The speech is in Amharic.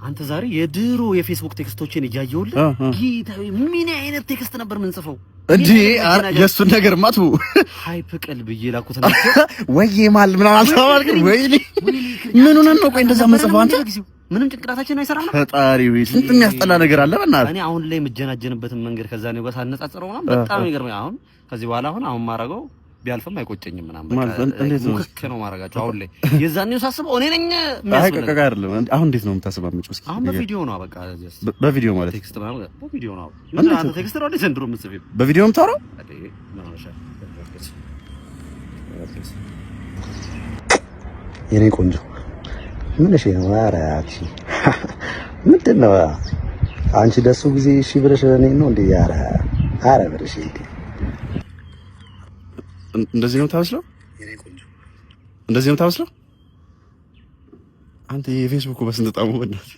አንተ ዛሬ የድሮ የፌስቡክ ቴክስቶችን እያየሁልህ ጌታዬ ምን አይነት ቴክስት ነበር ምን ጽፈው እንዴ? የሱን ነገር ማቱ ሃይፕ ቀልብ ይላኩት ነው ወይ ማል ምን አልተባልክ ወይ ምን ሆነን ነው? ቆይ እንደዛ መጽፈው አንተ ምንም ጭንቅላታችን አይሰራም ነው ፈጣሪ ወይ ስንት የሚያስጠላ ነገር አለ በእናትህ። እኔ አሁን ላይ የምጀናጀንበትን መንገድ ከዛ ነው ጋር ሳነጻጽረው ነው በጣም ይገርመኝ። አሁን ከዚህ በኋላ አሁን ማረገው ቢያልፍም አይቆጨኝም ምናምን በቃ ነው ማረጋቸው። አሁን ላይ የዛኔው ሳስበው እኔ ነኝ የሚያስፈልግ አይደለም። አሁን እንዴት ነው የምታስባምጪው? እስኪ አሁን በቪዲዮ ነው በቃ በቪዲዮ ማለት ቴክስት ማለት በቪዲዮ ነው። ምን አንተ ቴክስት ነው ዘንድሮ የምትጽፊው በቪዲዮ የምታወራው? የኔ ቆንጆ ምን እሺ ነው? ኧረ አክሲ ምንድን ነው አንቺ ደሱ ጊዜ እሺ ብለሽ እኔ ነው እንዴ? ኧረ ብለሽ እንዴ እንደዚህ ነው ታስለው? የኔ ቆንጆ እንደዚህ ነው ታስለው? አንተ የፌስቡክ በስንት ጣሙ በእናትህ